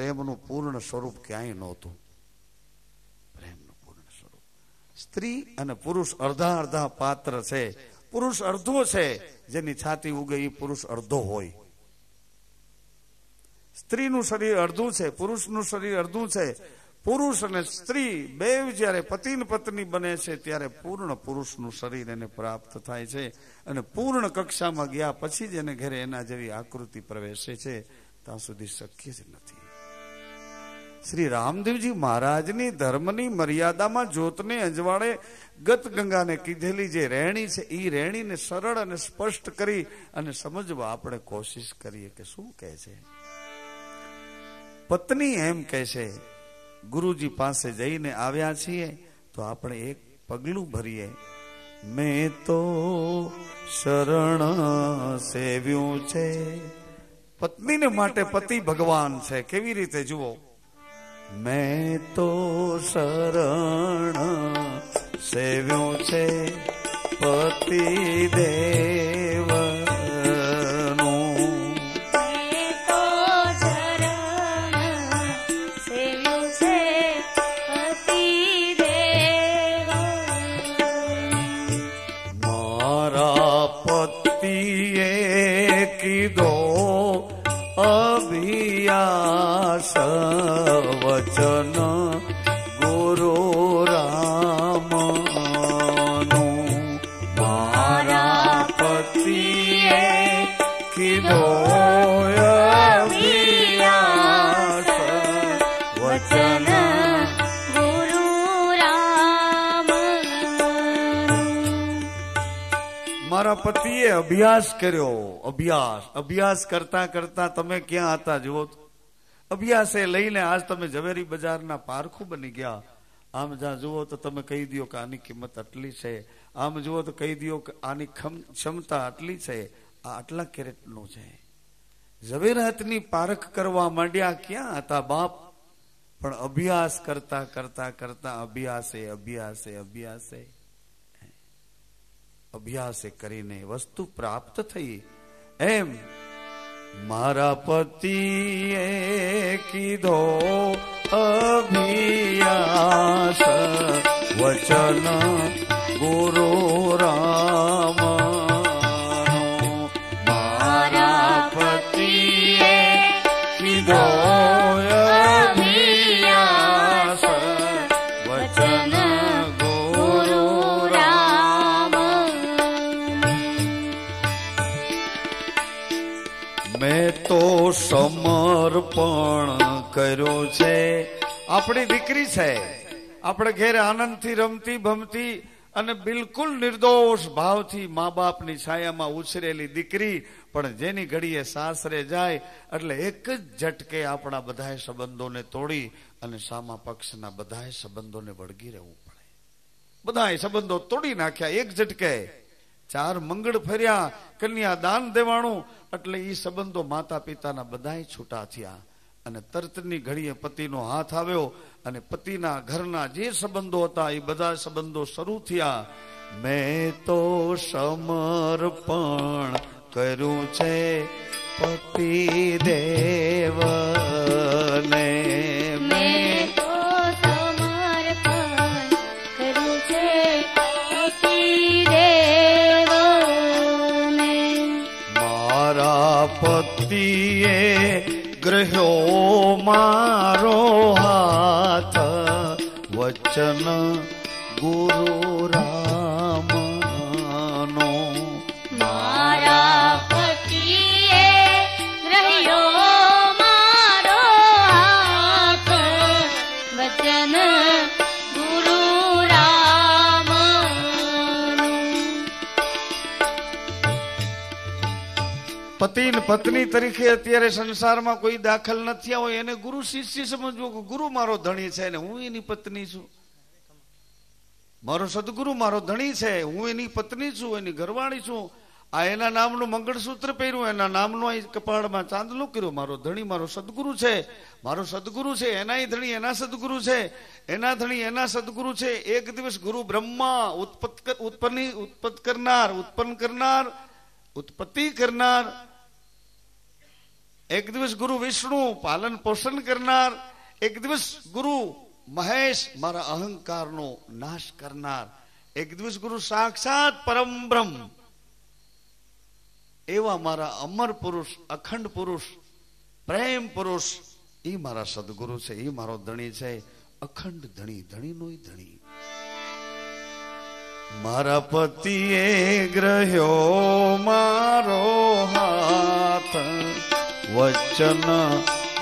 પ્રેમનું પૂર્ણ સ્વરૂપ ક્યાંય નહોતું. પ્રેમનું પૂર્ણ સ્વરૂપ. સ્ત્રી અને પુરુષ અડધા અડધા પાત્ર છે. પુરુષ અડધો છે, જેની છાતી ઉગે એ પુરુષ અડધો હોય. સ્ત્રીનું શરીર અડધું છે, પુરુષનું શરીર અડધું છે. પુરુષ અને સ્ત્રી બેવ જ્યારે પતિ ને પત્ની બને છે ત્યારે પૂર્ણ પુરુષનું શરીર એને પ્રાપ્ત થાય છે. અને પૂર્ણ કક્ષામાં ગયા પછી જ એને ઘરે એના જેવી આકૃતિ પ્રવેશે છે. ત્યાં સુધી શક્ય જ નથી. શ્રી રામદેવજી મહારાજની ધર્મની મર્યાદામાં જ્યોતને અજવાળે ગત ગંગાને કીધેલી જે રહેણી છે એ રહેણીને સરળ અને સ્પષ્ટ કરી અને સમજવા આપણે કોશિશ કરીએ કે શું કહે છે. પત્ની એમ કહે છે, ગુરુજી પાસે જઈને આવ્યા છીએ તો આપણે એક પગલું ભરીએ. મેં તો શરણ સેવ્યું છે. પત્નીને માટે પતિ ભગવાન છે. કેવી રીતે જુઓ, મેં તો શરણ સેવ્યું છે પતિ દેવ. વચન ગુરુ રામનું મારા પતિએ કીધો અભિયાસ. વચન ગુરુ રામ. મારા પતિએ અભ્યાસ કર્યો. અભ્યાસ કરતા કરતા તમે ક્યાં હતા જુઓ. અભ્યાસે લઈને આજ તમે ઝવેરી બજારના પારખું બની ગયા. આમ જ્યાં જુઓ તો તમે કહી દો કે આની કિંમત આટલી છે, આમ જુઓ તો કહી દો કે આની ક્ષમતા આટલી છે, આ આટલા કેરેટનું છે. ઝવેરાતની પારખ કરવા માંડ્યા ક્યાં હતા બાપ? પણ અભ્યાસ કરતા કરતા કરતા અભ્યાસે કરીને વસ્તુ પ્રાપ્ત થઈ. એમ મારા પતિએ કીધો અભિયાસ. વચન ગુરુ રામ. મારા પતિએ કીધો અભિયાસ. વચન ગુરુ રામ. મેં તો સમર્પણ કર્યું છે. આપણી દીકરી છે, આપણે ઘેર આનંદથી રમતી ભમતી અને બિલકુલ નિર્દોષ ભાવથી મા બાપની છાયામાં ઉછરેલી દીકરી, પણ જેની ઘડીએ સાસરે જાય એટલે એક જ ઝટકે આપણા બધાય સંબંધોને તોડી અને સામા પક્ષના બધાય સંબંધોને વળગી રહેવું પડે. બધાય સંબંધો તોડી નાખ્યા એક ઝટકે. 4 મંગળ ફર્યા, કન્યા દાન દેવાણું એટલે એ સંબંધો માતા પિતાના બધાય છૂટા થયા. અને તરતની ઘડીએ પતિનો હાથ આવ્યો અને પતિના ઘરના જે સંબંધો હતા એ બધા સંબંધો શરૂ થયા. મેં તો સમર્પણ કર્યું છે પતિ દેવને. મેં તો સમર્પણ કર્યું છે પતિ દેવને. મારા પતિએ ગ્રહ્યો મારો હાથ. વચન ગુરુ રામનો. મારા પતિએ ગ્રહ્યો મારો હાથ. વચન ગુરુ પતિ ને પત્ની તરીકે અત્યારે સંસારમાં કોઈ દાખલ ન થયા હોય એને ગુરુ શિષ્ય સમજવો કે ગુરુ મારો ધણી છે ને હું એની પત્ની છું. મારો સદગુરુ મારો ધણી છે, હું એની પત્ની છું, એની ઘરવાળી છું. આ એના નામનું મંગળસૂત્ર પહેર્યું, એના નામનું અહીં કપાળમાં ચાંદલું કર્યું. મારો ધણી મારો સદગુરુ છે. મારો સદગુરુ છે, એનાય ધણી એના સદગુરુ છે, એના ધણી એના સદગુરુ છે. એક દિવસ ગુરુ બ્રહ્મા ઉત્પત્તિ કરનાર એક દિવસ ગુરુ વિષ્ણુ પાલન પોષણ કરનાર, એક દિવસ ગુરુ મહેશ મારા અહંકારનો નાશ કરનાર, એક દિવસ ગુરુ સાક્ષાત પરમ બ્રહ્મ, એવા મારા અમર પુરુષ, અખંડ પુરુષ, પ્રેમ પુરુષ, એ મારા સદગુરુ છે, એ મારો ધણી છે, અખંડ ધણી, ધણીનો ધણી. મારા પતિએ ગ્રહ્યો મારો હાથ, વચન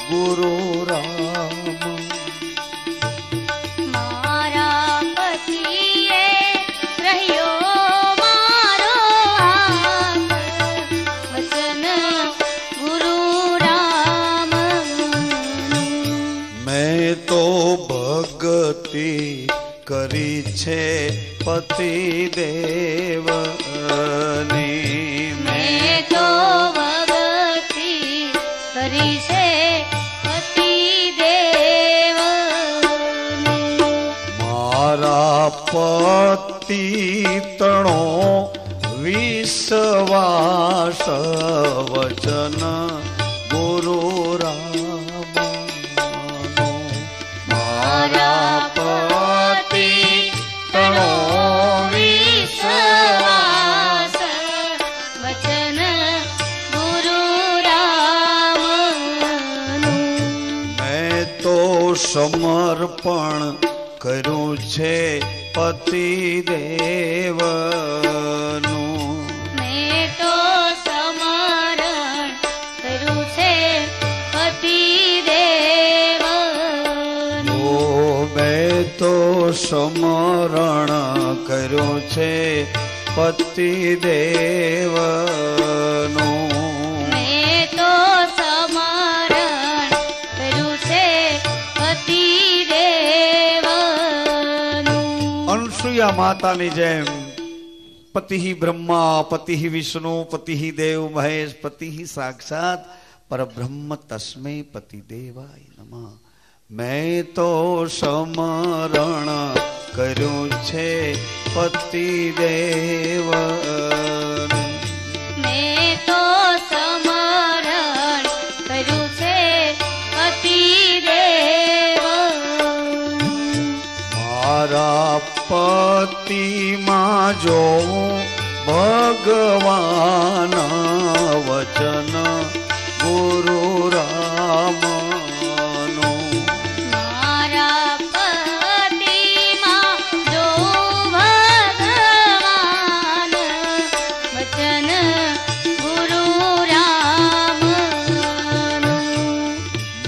ગુરુ રામ. મારા પતિએ ગ્રહ્યો મારો હાથ, વચન ગુરુ રામ. મેં તો ભક્તિ કરી છે પતિ દેવની, મેં તો ભક્તિ કરી છે પતિ દેવની. મારા પતિ તણો વિશ્વાસ, વચન ગુરુ રામ. મારા પતિ તણો વિશ્વાસ, વચન ગુરુ રામનું. મેં તો સમર્પણ કર્યું છે પતિ દેવનું. મેં તો સમરણ કર્યું છે પતિ દેવનું. ઓ મેં તો સમરણ કર્યું છે પતિ દેવનું. મેં તો સમરણ કર્યું છે પતિ દેવનું. અનસુયા માતાની જેમ પતિ બ્રહ્મા, પતિ વિષ્ણુ, પતિ દેવ મહેશ, પતિ સાક્ષાત પરબ્રહ્મ, તસ્મૈ પતિ દેવાય નમઃ. મેં તો સમરણ કર્યું છે પતિ દેવનું. મેં તો સમરણ કર્યું છે પતિ દેવનું. મારા પતિમાં જોઉં ભગવાન, વચન ગુરુ રામનું. મારા પતિમાં જોઉં ભગવાન, વચન ગુરુ રામનું.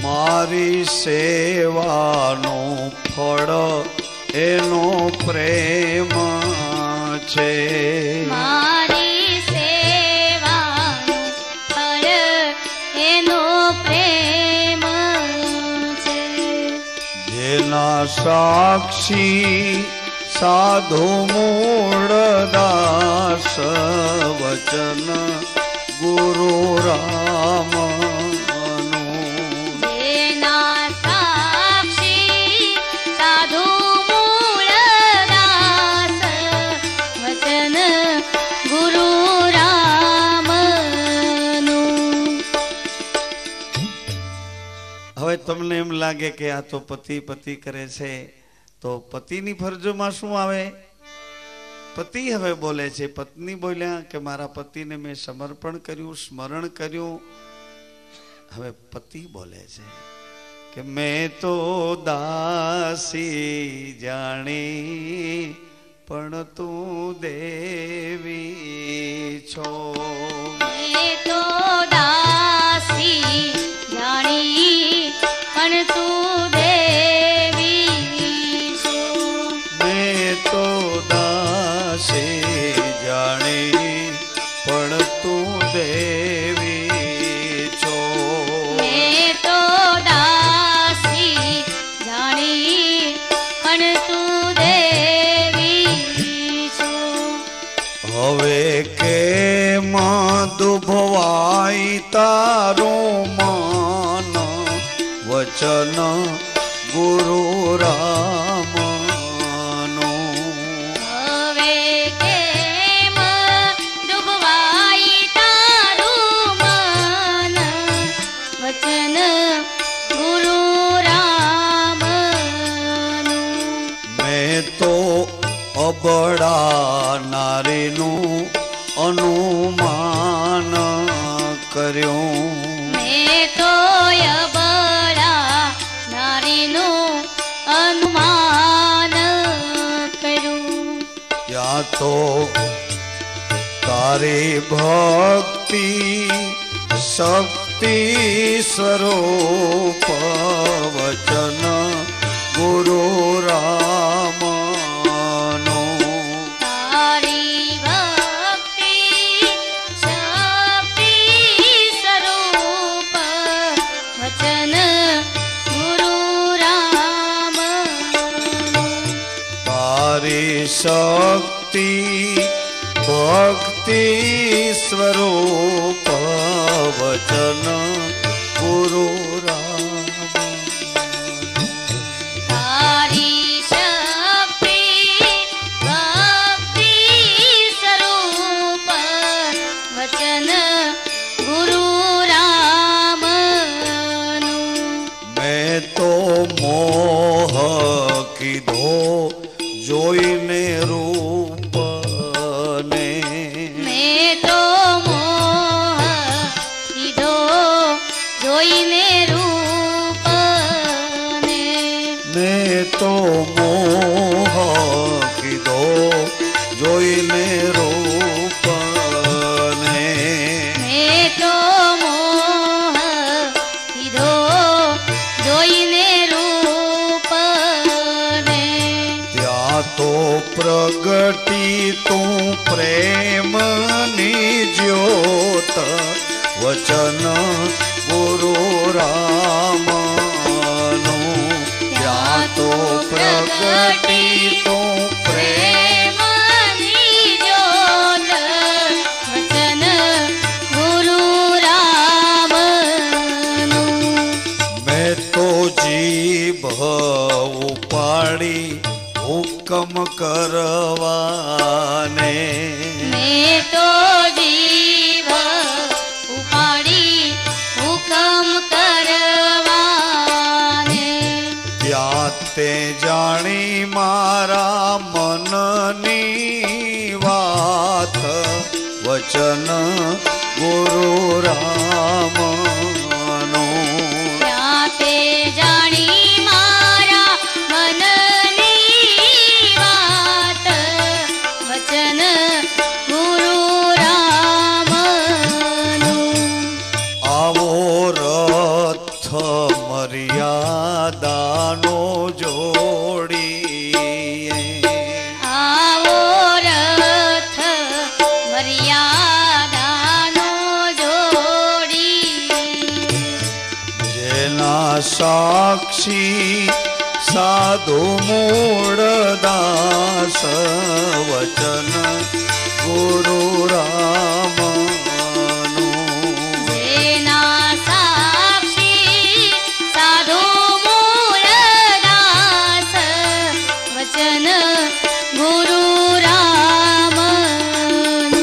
મારી સેવાનું ફળ એનો પ્રેમ છે. મારી સેવાનું ફળ એનો પ્રેમ છે. જેના સાક્ષી સાધુ મૂળદાસ, વચન ગુરુ રામનું. જેના સાક્ષી સાધુ મૂળદાસ, વચન ગુરુ રામનું. હવે તમને એમ લાગે કે આ તો પતિ પતિ કરે છે, તો પતિની ફરજોમાં શું આવે? પતિ હવે બોલે છે, પત્ની બોલ્યા કે મારા પતિને મેં સમર્પણ કર્યું, સ્મરણ કર્યું. હવે પતિ બોલે છે કે મેં તો દાસી જાણી, પણ તું દેવી છો. મેં તો દાસી જાણી, પણ તું દેવી છું. મેં તો દાસી જાણી, પણ તું દેવી છો. મેં તો દાસી જાણી, પણ તું દેવી છું. હવે કેમ દુભવાય તારું મન, વચન ગુરુ રામનું. હવે કેમ ડૂબવાય તારું મન, અબળા નારીનું અનુમાન કર્યું. મેં તો અબળા નારીનું અનુમાન કર્યું. ત્યાં તો તારી ભક્તિ શક્તિ સ્વરૂપ વચન ગુરુ રામનો. તારી ભક્તિ શક્તિ સ્વરૂપ વચન ગુરુ રામ. તારી શક્તિ ભક્તિ સ્વરૂપ વચન ગુરુ રામ. તારી શક્તિ ભક્તિ સ્વરૂપ વચન ગુરુ રામનું. મેં તો મોહ કીધો જોઈને રૂપને. મેં તો મોહ કીધો જોઈને રૂપને. મેં તો મોહ કીધો જોઈને રૂપને. મેં તો મોહ કીધો જોઈને રૂપને. ત્યાં તો પ્રગટી તું પ્રેમની જ્યોત વચન ગુરુ રામનું. ત્યાં તો પ્રગટી તું પ્રેમની જ્યોત વચન ગુરુ રામનું. મેં તો જીભ ઉપાડી હુકમ કરવાને. મેં તો જીવ ઉપાડી હુકમ કરવાને. ત્યાં તે જાણી મારા મનની વાત વચન ગુરુ રામનો. ત્યાં તે જાણી મારા મનની વાત વચન ગુરુ રામનું. આવો રથ મર્યાદાનો જોડીએ. આવો રથ મર્યાદાનો જોડી. જેના સાક્ષી સાધુ મૂળદાસ વચન ગુરુ રામનું. જેના સાક્ષી સાધુ મૂળદાસ વચન ગુરુ રામનું.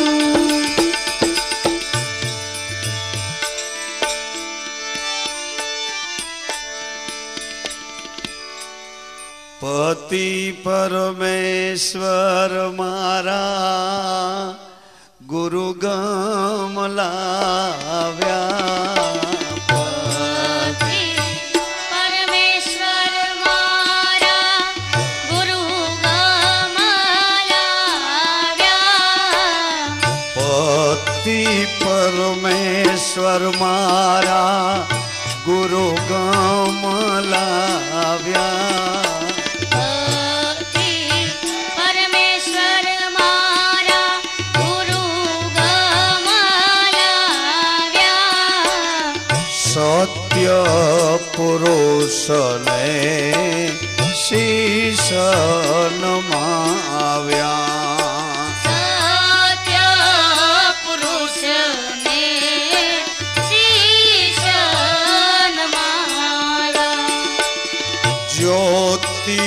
પતિ પરમેશ્વર મારા ગુરુ ગમ લાવ્યા. પતિ પરમેશ્વર મારા ગુરુ ગમ લાવ્યા. પતિ પરમેશ્વર મારા ગુરુ ગમ લાવ્યા. ભક્તિ પરમેશ્વર મારા ગુરુ ગમ લાવ્યા. સત્ય પુરુષને શીશ નમાવ્યા. સત્ય પુરુષને શીશ નમાવ્યા. જ્યોતિ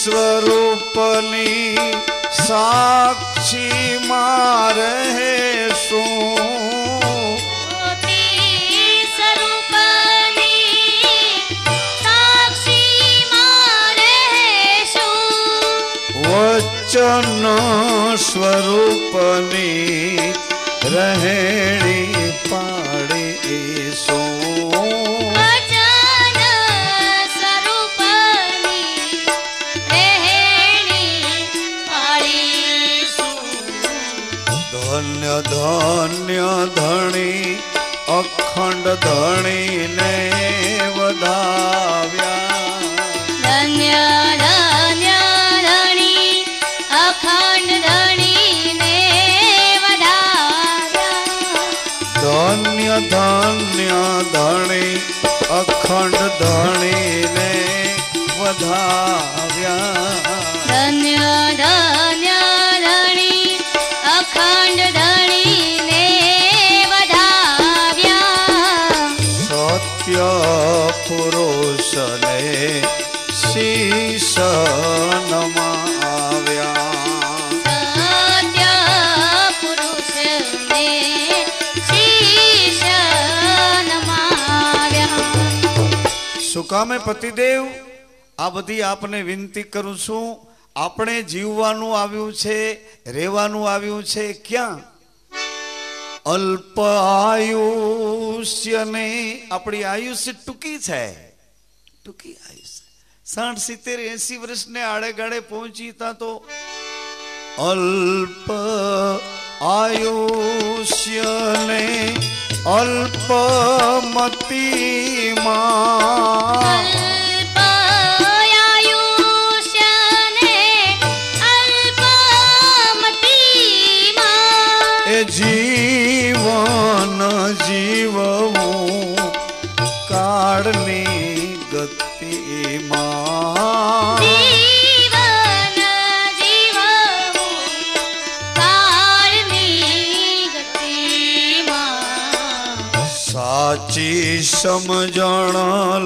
સ્વરૂપની સાક્ષી માં રહેશું. જ્યોતિ સ્વરૂપની સાક્ષીમાં રહેશું. વચન વચન સ્વરૂપની રહેણી પાડી શું વચન સ્વરૂપની રહેણી પાડીશું. ધન્ય ધન્ય ધણી અખંડ ધણીને વધાવ્યા. ધન્ય ધન્ય ધણી અખંડ ધણીને વધાવ્યા. ધન્ય ધન્ય ધણી અખંડ ધણીને વધાવ્યા. ધન્ય ધન્ય ધણી અખંડ ધણીને વધાવ્યા. સત્ય પુરુષને શીશ નમાવ્યા. સત્ય પુરુષને શીશ નમાવ્યા. શું કામે પતિદેવ આ બધી આપને વિનંતી કરું છું. આપણે જીવવાનું આવ્યું છે, રહેવાનું આવ્યું છે ક્યાં? અલ્પ આયુષ્યને આપણી આયુષ્ય ટૂંકી છે, ટૂંકી આયુષ્ય 60, 70, 80 વર્ષને આડે ગાડે પહોંચીતા તો અલ્પ આયુષ્યને અલ્પમતીમાં અલ્પાયુષ્યને અલ્પમતીમાં એ જીવન જીવવું કાળની ગતિમાં. જીવન જીવવું કાળની ગતિમાં. સાચી સમજણ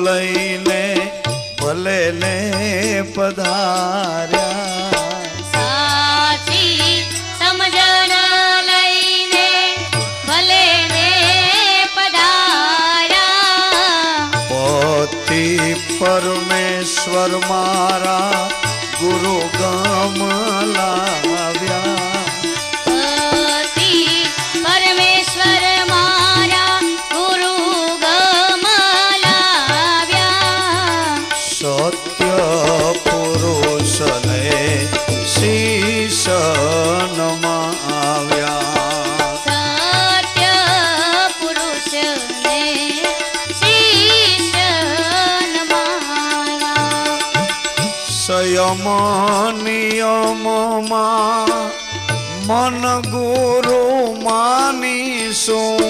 લઈને ભલે ને પધાર્યા. સાચી સમજણ લઈને ભલે ને પધાર્યા. પતિ પરમેશ્વર મારા ગુરુ ગમ લાવ્યા. પતિ પરમેશ્વર મારા ગુરુ ગમ લાવ્યા. સત્ય પુરુષને શીશ નમાવ્યા. સત્ય પુરુષને શીશ નમાવ્યા. સંયમ નિયમમાં મન ગુરુ માનીશું.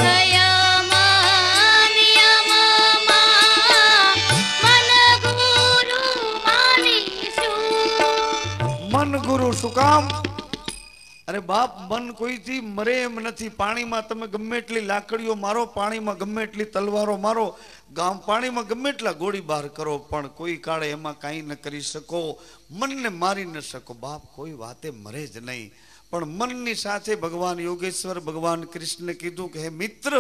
સંયમ નિયમમાં મન ગુરુ માનીશું. મન ગુરુ શું કામ? અરે બાપ, મન કોઈથી મરે એમ નથી. પાણીમાં તમે ગમે એટલી લાકડીઓ મારો, પાણીમાં ગમે એટલી તલવારો મારો, પાણીમાં ગમે એટલા ગોળીબાર કરો, પણ કોઈ કાળે એમાં કાંઈ ન કરી શકો. મનને મારી ન શકો બાપ, કોઈ વાતે મરે જ નહીં. પણ મનની સાથે ભગવાન યોગેશ્વર ભગવાન કૃષ્ણને કીધું કે હે મિત્ર,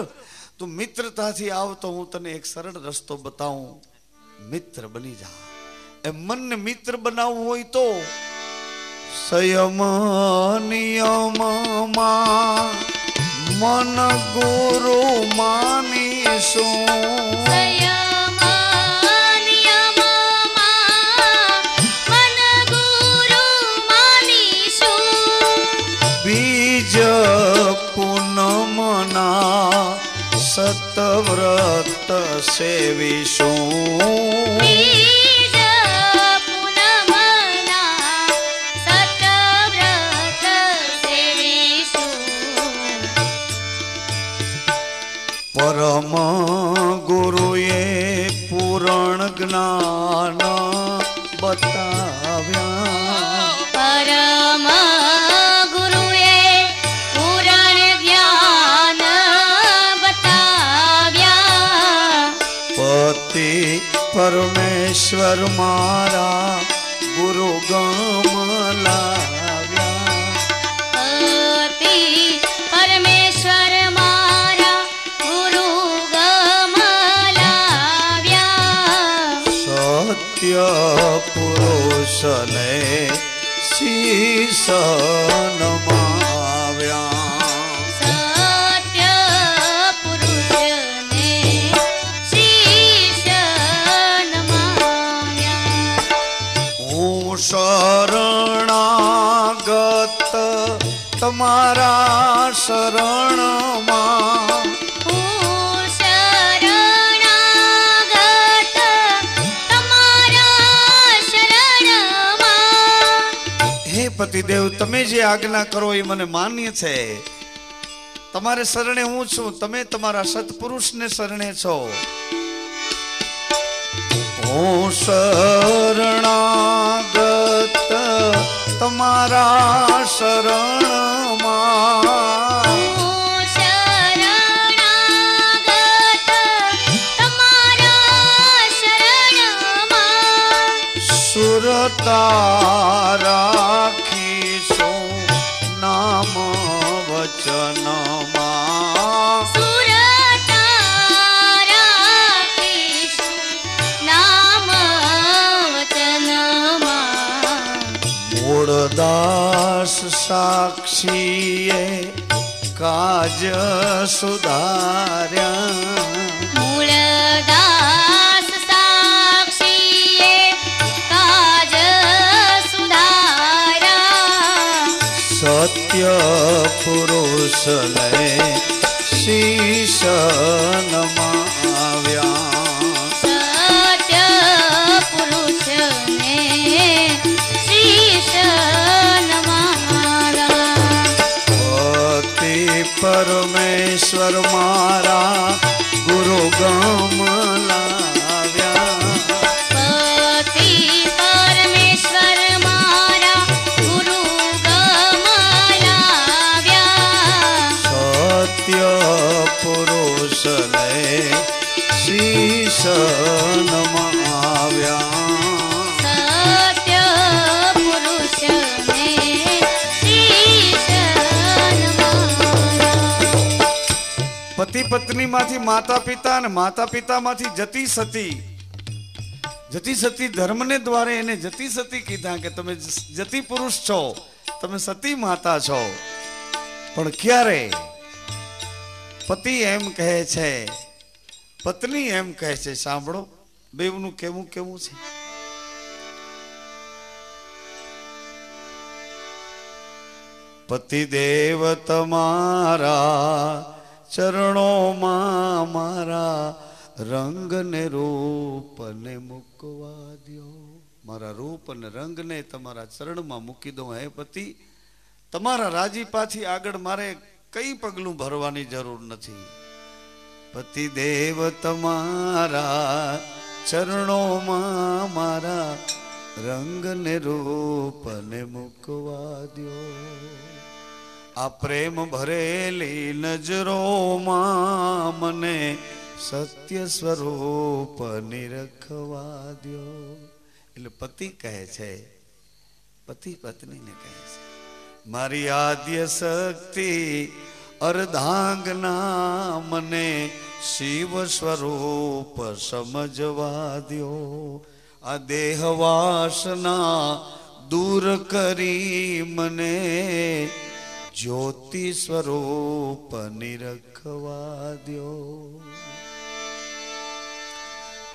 તું મિત્રતાથી આવ તો હું તને એક સરળ રસ્તો બતાવું, મિત્ર બની જા. એ મનને મિત્ર બનાવવું હોય તો સંયમ નિયમમાં મન ગુરુ માનીશું. સંયમ નિયમમાં મન ગુરુ માનીશું. બીજ પૂનમના સતવ્રત સેવીશું. બીજ પૂનમના સતવ્રત સેવીશું. પરમ ગુરુએ પૂરણ જ્ઞાન બતાવ્યા. પરમ ગુરુએ પૂરણ જ્ઞાન બતાવ્યા. પતિ પરમેશ્વર મારા ગુરુ ગમ લાવ્યા. પતિ પરમેશ્વર મારા ગુરુ ગમ લાવ્યા. સત્ય પુરુષને શીશ નમાવ્યા સત્ય પુરુષને શીશ નમાવ્યા હું શરણાગત તમારા શરણમાં હું શરણાગત તમારા શરણમાં હે પતિદેવ તમે જે આજ્ઞા કરો એ મને માન્ય છે તમારે શરણે હું છું તમે તમારા સત્પુરુષને શરણે છો હું શરણાગત તમારા શરણમાં હું શરણાગત તમારા શરણમાં સુરતા રાખીશું નામ વચનમાં સુરતા રાખીશું નામ વચનમાં મૂળદાસ સાક્ષીએ કાજ સુધાર્યા મૂળદાસ સાક્ષીએ કાજ સુધાર્યા સત્ય પુરુષને શીશ નમાવ્યા સત્ય પુરુષને શીશ નમાવ્યા પતિ પરમેશ્વર મારા ગુરુ ગમ લાવ્યા પતિ પરમેશ્વર મારા ગુરુ ગમલાવ્યા સત્ય પુરુષને શીશ નમાવ્યા સત્ય પુરુષને શીશ નમાવ્યા પતિ પત્ની માંથી માતા પિતા અને માતા પિતા માંથી જતી સતી ધર્મને દ્વારે એને જતી સતી કીધા કે તમે જતી પુરુષ છો તમે સતી માતા છો પણ ક્યારે પતિ એમ કહે છે પત્ની એમ કહે છે સાંભળો બેવનું કેવું કેવું છે પતિદેવ તમારા ચરણોમાં મારા રંગ ને રૂપ ને મૂકવા દ્યો મારા રૂપ અને રંગને તમારા ચરણમાં મૂકી દો હે પતિ તમારા રાજીપાથી આગળ મારે કઈ પગલું ભરવાની જરૂર નથી પતિદેવ તમારા ચરણોમાં મારા રંગ ને રૂપ ને મૂકવા દ્યો આ પ્રેમ ભરેલી નજરોમાં મને સત્ય સ્વરૂપ નિરખવા દ્યો એટલે પતિ કહે છે પતિ પત્નીને કહે છે મારી આદ્ય શક્તિ અર્ધાંગના મને શિવ સ્વરૂપ સમજવા દ્યો આ દેહ વાસના દૂર કરી મને જ્યોતિ સ્વરૂપ નિરખવા દ્યો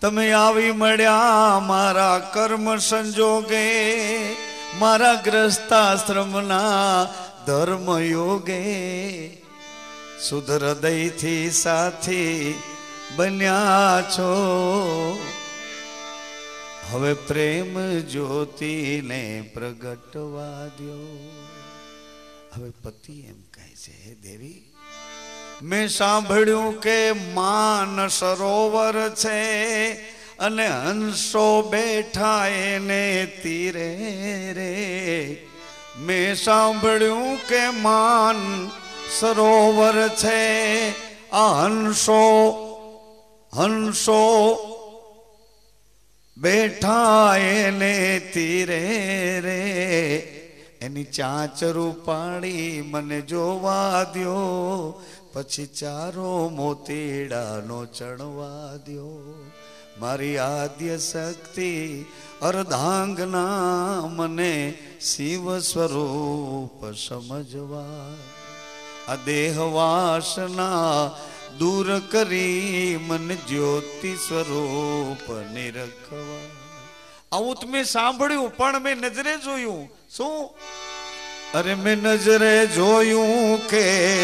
તમે આવી મળ્યા મારા કર્મ સંજોગે મારા ગ્રસ્તાશ્રમના ધર્મ યોગે શુદ્ધ હૃદયથી સાથી બન્યા છો હવે પ્રેમ જ્યોતિને પ્રગટવા દ્યો હવે પતિ એમ કહે છે હે દેવી મેં સાંભળ્યું કે માન સરોવર છે અને હંસો બેઠા એને તીરે રે મેં સાંભળ્યું કે માન સરોવર છે આ હંસો બેઠા એને તીરે રે એની ચાંચરું પાડી મને જોવા દ્યો પછી ચારો મોતીડાનો ચણવા દ્યો મારી આદ્ય શક્તિ અર્ધાંગના મને શિવ સ્વરૂપ સમજવા આ દેહ વાસના દૂર કરી મન જ્યોતિ સ્વરૂપ નિરખવા. આવું તો મેં સાંભળ્યું પણ મેં નજરે જોયું. શું? અરે મેં નજરે જોયું કે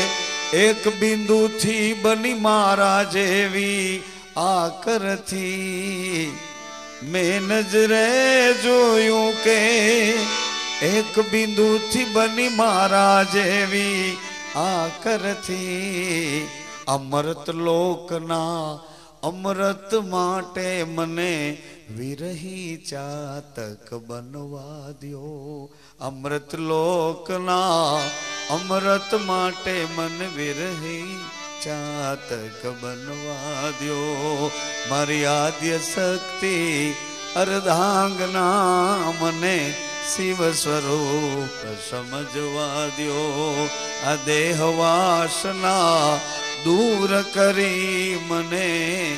એક બિંદુ થી બની મારા જેવી આકરથી. મેં નજરે જોયું કે એક બિંદુ થી બની મારા જેવી આકરથી. અમૃત લોકના અમૃત માટે મને વિરહી ચાતક બનવા દ્યો. અમૃત લોકના અમૃત માટે મને વિરહી ચાતક બનવા દ્યો. મારી આદ્ય શક્તિ અર્ધાંગના મને શિવ સ્વરૂપ સમજવા દ્યો. આ દેહ વાસના દૂર કરી મને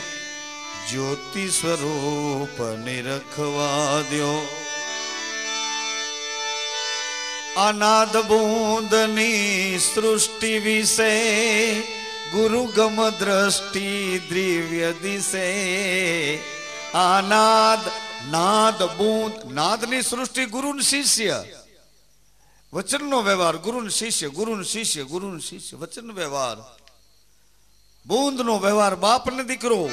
જ્યોતિ સ્વરૂપ નિરખવા દ્યો. અનાદ બૂંદની સૃષ્ટિ વિશે ગુરુગમ દ્રષ્ટિ દ્રવ્ય દિશે. આનાદ નાદ બૂંદ નાદની સૃષ્ટિ ગુરુ શિષ્ય વચનનો વ્યવહાર. ગુરુ શિષ્ય ગુરુ શિષ્ય ગુરુ શિષ્ય વચન વ્યવહાર. બૂંદનો વ્યવહાર બાપ ને દીકરો.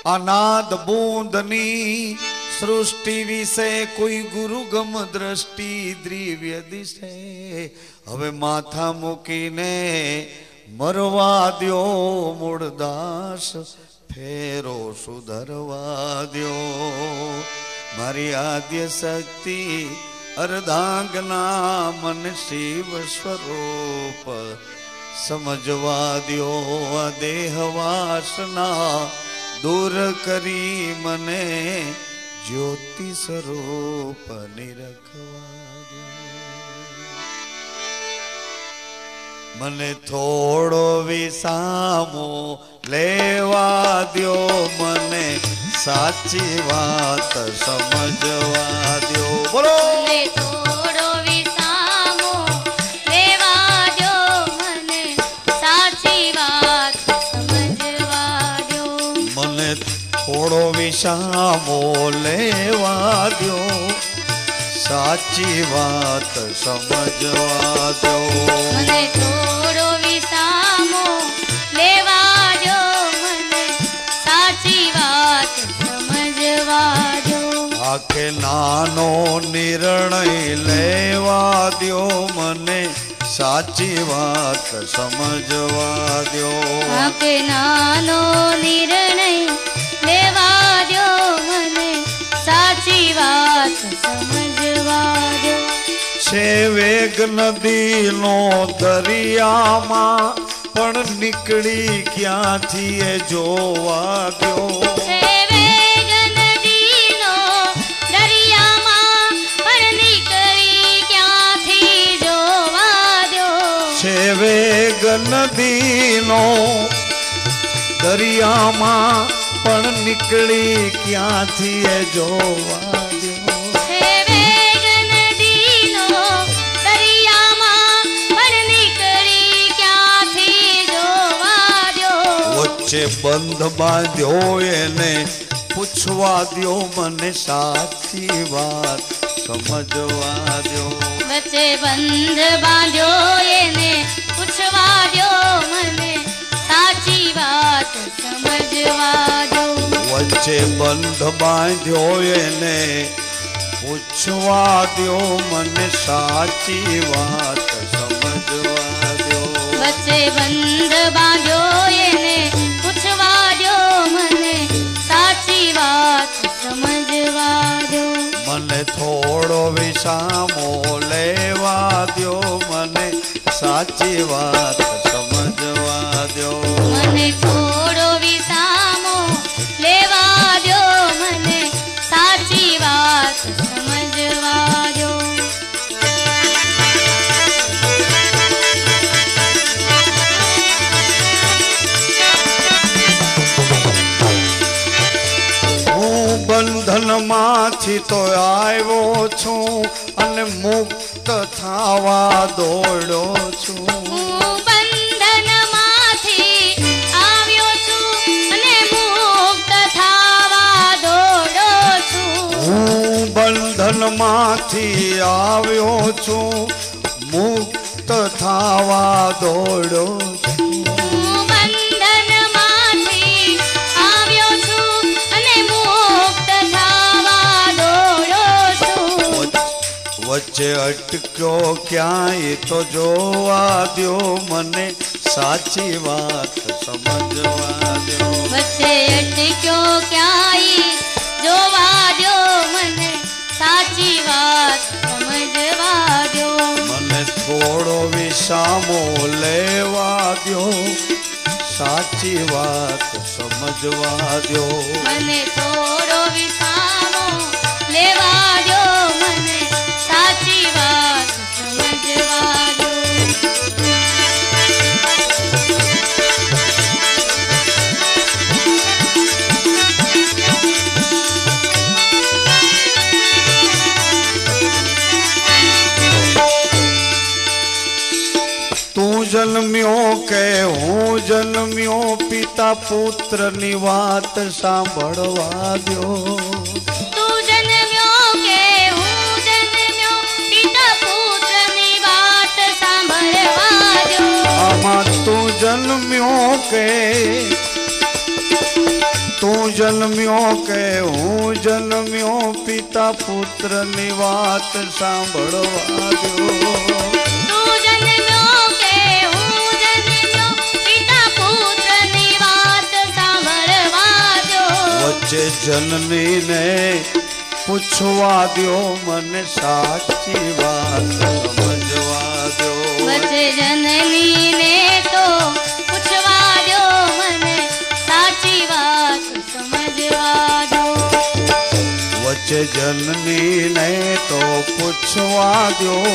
અનાદ બૂંદની સૃષ્ટિ વિશે કોઈ ગુરુગમ દ્રષ્ટિ દ્રવ્ય દિશે. હવે માથા મૂકીને મરવા દ્યો મૂળદાસ ફેરો સુધરવા દ્યો. મારી આદ્ય શક્તિ અર્ધાંગના મન શિવ સ્વરૂપ સમજવા દ્યો. આ દેહ વાસના દૂર કરી મને જ્યોતિ સ્વરૂપ નિરખવા દ્યો. મને થોડો વિસામો લેવા દ્યો. મને સાચી વાત સમજવા દ્યો. બોલો. મને થોડો વિસામો લેવા દ્યો. મને સાચી વાત સમજવા દ્યો. મને થોડો વિસામો લેવા દ્યો. સાચી વાત સમજવા દ્યો. મને થોડો વિસામો લેવા દ્યો. મને સાચી વાત સમજવા દ્યો. આખે નાનો નિર્ણય લેવા દ્યો. મને સાચી વાત સમજવા દ્યો. આકે નાનો નિર્ણય લેવા દ્યો. મને સાચી વાત સમજવા દ્યો. છે વેગ નદીનો દરિયામાં પણ નીકળી ક્યાંથી એ જોવા દ્યો. છે વેગ નદીનો દરિયામાં પણ નીકળી ક્યાંથી જોવા દ્યો. છે વેગ નદીનો દરિયામાં પણ નીકળી ક્યાંથી એ જોવા દ્યો. છે વેગ નદીનો દરિયામાં પણ નીકળી ક્યાંથી જોવા દ્યો. વચ્ચે બંધ બાંધ્યો એને પૂછવા દ્યો. મને સાચી વાત સમજવા દ્યો. વચ્ચે બંધ બાંધ્યો એને પૂછવા દ્યો. મને સાચી વાત સમજવા દ્યો. વચ્ચે બંધ બાંધ્યો એને પૂછવા દ્યો. મને સાચી વાત સમજવા દ્યો. વચ્ચે બંધ બાંધ્યો એને પૂછવા દ્યો. મને સાચી વાત સમજવા દ્યો. મને થોડો વિસામો લેવા દ્યો. મને સાચી વાત સમજવા દ્યો. મને થોડો વિસામો લેવા દ્યો. મને સાચી વાત સમજવા દ્યો. માંથી તો આવ્યો છું અને મુક્ત થવા દોડ્યો છું. હું બંધનમાંથી આવ્યો છું અને મુક્ત થવા દોડો છું. હું બંધનમાંથી આવ્યો છું મુક્ત થવા દોડ્યો છું. હું બંધનમાંથી આવ્યો છું અને મુક્ત થવા દોડો છું. વચ્ચે અટક્યો ક્યાંય તો જોવા દ્યો મને સાચી વાત સમજવા દ્યો. વચ્ચે અટક્યો ક્યાંય જોવા દ્યો મને સાચી વાત સમજવા દ્યો. મને થોડો વિસામો લેવા દ્યો સાચી વાત સમજવા દ્યો. મને થોડો વિસામો લેવા દ્યો મને સાચી વાત સમજવા દ્યો. તું જન્મ્યો કે હું જન્મ્યો પિતા પુત્રની વાત સાંભળવા દ્યો. તું જન્મ્યો કે હું જન્મ્યો પિતા પુત્રની વાત સાંભળવા દ્યો. આમાં તું જન્મ્યો કે હું જન્મ્યો પિતા પુત્રની વાત સાંભળવા દ્યો. તું જન્મ્યો કે હું જન્મ્યો પિતા પુત્રની વાત સાંભળવા દ્યો. વચ્ચે જનનીને પૂછવા દ્યો મને સાચી વાત સમજવા દ્યો. વચ્ચે જનનીને તો પૂછવા દ્યો મને સાચી વાત સમજવા દ્યો. વચ્ચે જનનીને તો પૂછવા દ્યો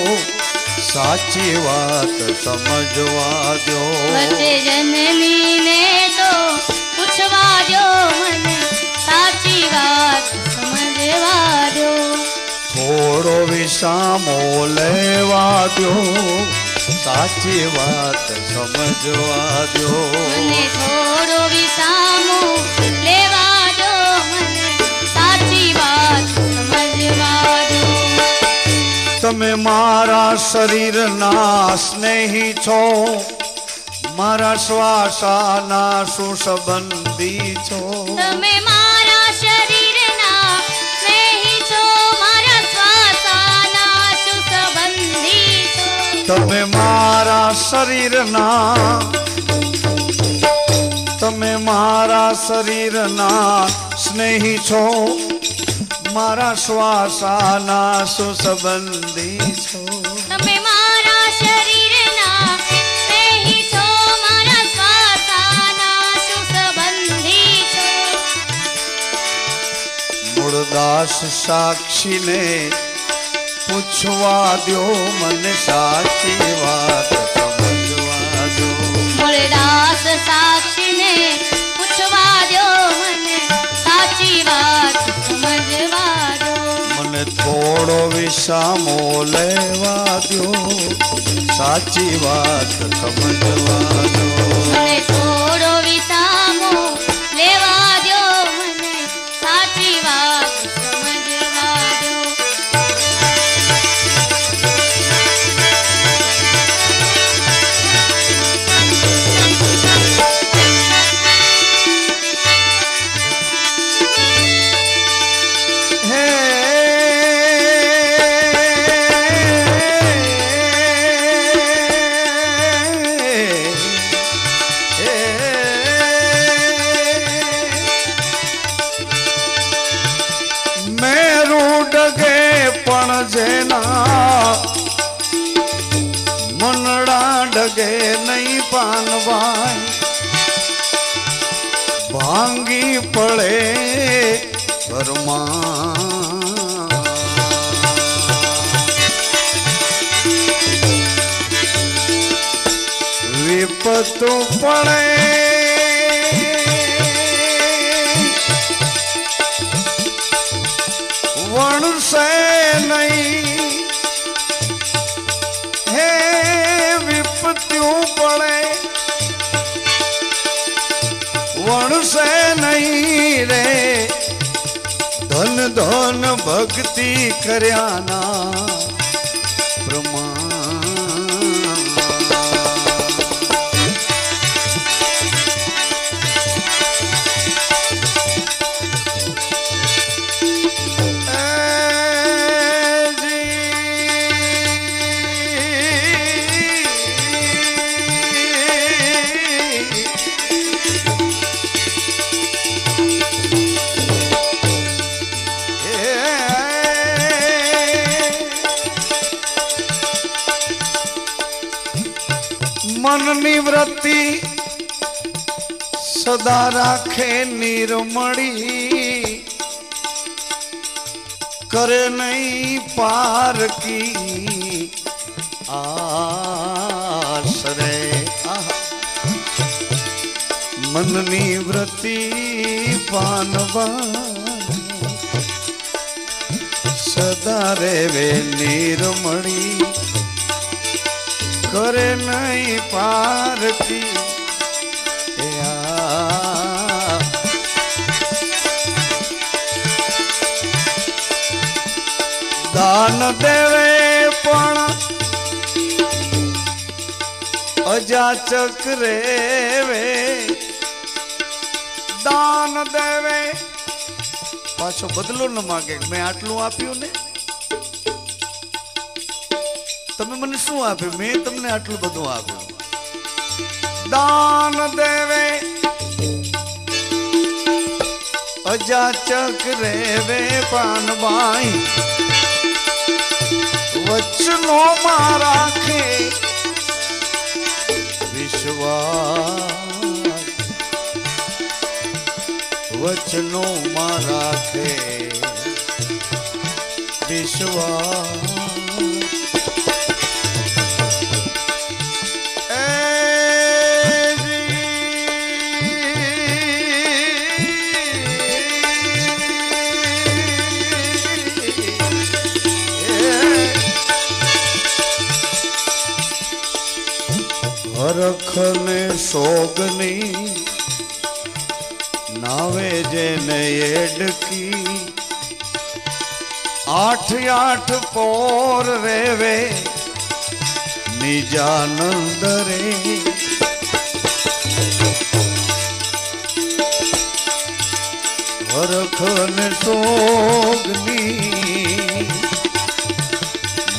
સાચી વાત સમજવા દ્યો. વચ્ચે જનનીને તો પૂછવા દ્યો મને સાચી વાત સમજવા દ્યો. થોડો વિસામો લેવા દ્યો સાચી વાત સમજવા દ્યો. મને થોડો વિસામો લેવા દ્યો મને સાચી વાત સમજવા દ્યો. તમે મારા શરીરના સ્નેહી છો મારા શ્વાસાના સુસંબંધી છો. તમે મારા શરીરના સ્નેહી છો મારા શ્વાસાના સુસંબંધી છો. તમે મારા શરીરના સ્નેહી છો મારા શ્વાસાના સુસંબંધી છો. તમે મારા શરીરના સ્નેહી છો મારા શ્વાસાના સુસંબંધી છો. મૂળદાસ સાક્ષીને પૂછવા દ્યો મને સાચી વાત સમજવા દ્યો. મૂળદાસ સાક્ષીને પૂછવા દ્યો મને સાચી વાત સમજવા દ્યો. મને થોડો વિસામો લેવા દ્યો સાચી વાત સમજવા દ્યો. મને થોડો વિસામો લેવા દ્યો મને સાચી વાત સમજવા દ્યો. જેના મનડા ડગે નહીં પાનવાય ભાંગી પડે ઘરમાં વિપતો પડે વણસે નહીં હે વિપત્યું પડે વણસે નહીં રે ધન ધન ભક્તિ કર્યાના પ્રમાણ મનની વૃત્તિ સદા રાખે નિર્મળી કરે નહીં પારકી આશરે મનની વૃત્તિ પાનવા સદા રેવે નિર્મળી કરે નહીં પારકી દાન દેવે પણ અજાચક રેવે દાન દેવે પાછો બદલો ન માગે મેં આટલું આપ્યું ને તમે મને શું આપ્યું મેં તમને આટલું બધું આપ્યું દાન દેવે અજાચક રેવે પાનબાઈ વચનો માં રાખે વિશ્વાસ વચનો માં રાખે વિશ્વાસ હરખને સોગની નાવે જેને એડકી આઠ આઠ પોર રેવે નિજાનંદ રે હરખને સોગની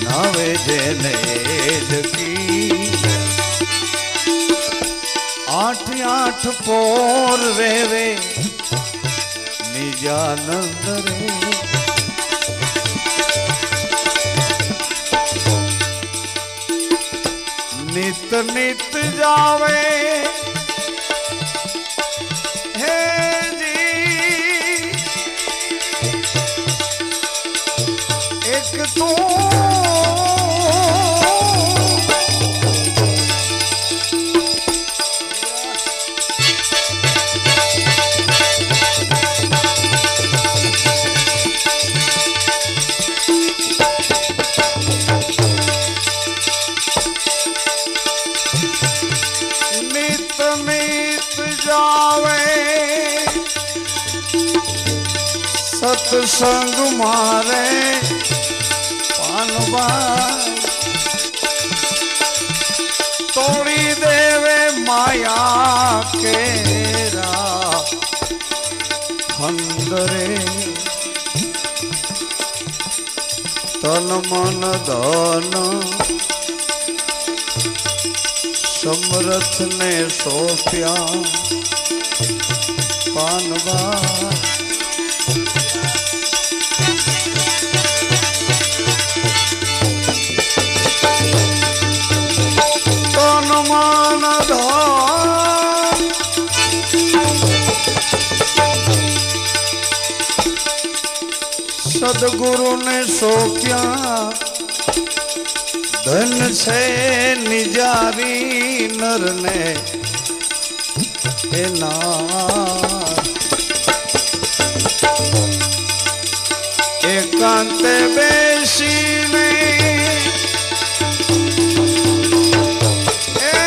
નાવે જેને એડકી આઠ આઠ પોર રેવે નિજાનંદ રે નિત નિત જાવે હે જી એક તું સત્સંગ મારે પાનવા તોડી દેવે માયા કેરા અંદરે તન મન ધન સમરથ ને સોપ્યા પાનવા સદગુરુ ને સોપ્યા ધન છે નિજારી નર ને એના એક એકાંતે બેસીને એ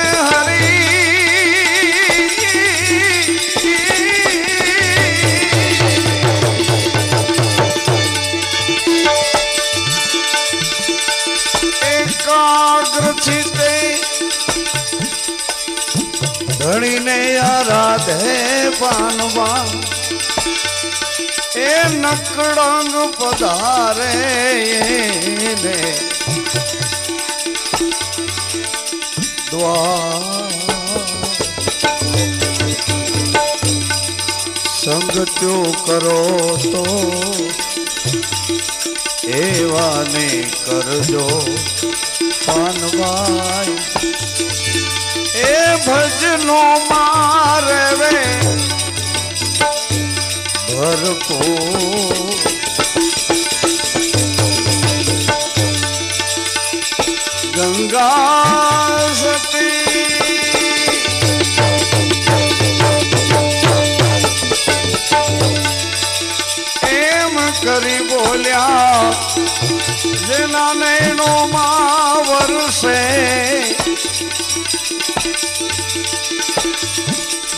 એકાગ્ર ચિત્તે ધણીને આરાધે પાનવા એ નકળંગ પધારે ને સંગત્યો કરો તો એવાને કરજો પાનવાય એ ભજનો મારે વે ભરપૂર ગંગા સતી એમ કરી બોલ્યા જેના નૈનો માં વરસે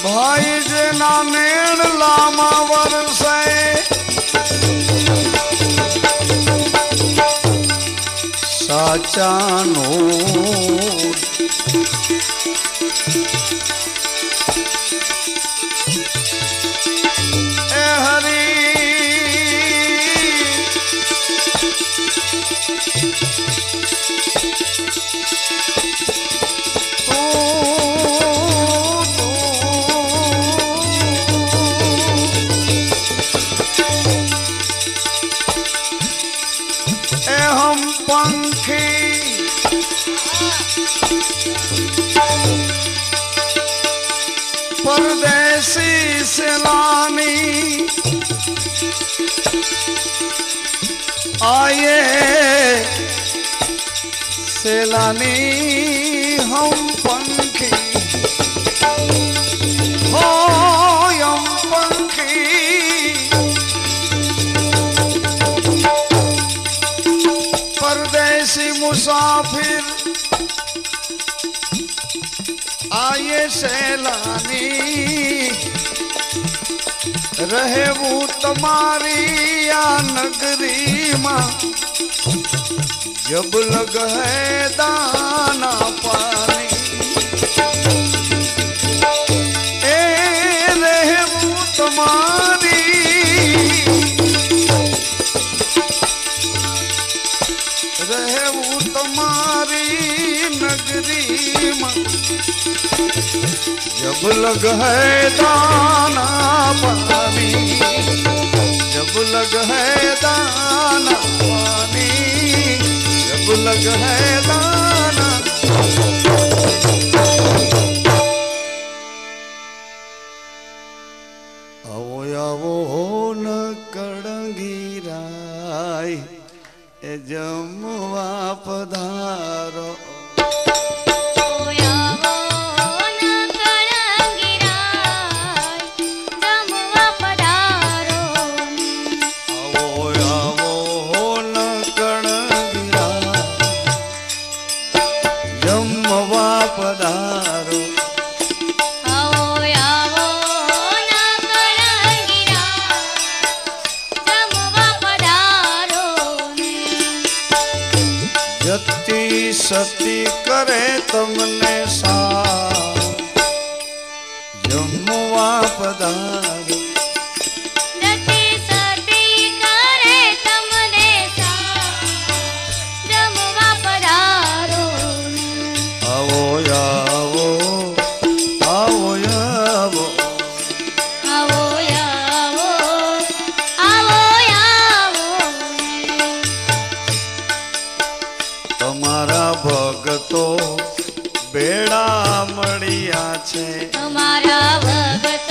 ભાઈ જેના નેણ લામાં વરસે સાચાનું એ परदेसी सैलानी आए सैलानी हम पंखी हो हम पंखी परदेसी मुसाफिर आये सैलानी રહેવું તમારી આ નગરીમાં જબ લગ હે દાના પાની એ રહેવું તમારી રહેવું તમારી નગરીમાં जब लग है दाना पानी जब लग है दाना पानी जब लग है दाना आवो आवो न कड़ंगीराय ए जमवा पधारो सती करे तुमने सा जमवा पधारो जति सती करे तुमने सा जमवा पधारो आवो आवो आवो आवो आवो आवो आवो आवो તમારા ભગતો બેડા મળ્યા છે તમારા ભગત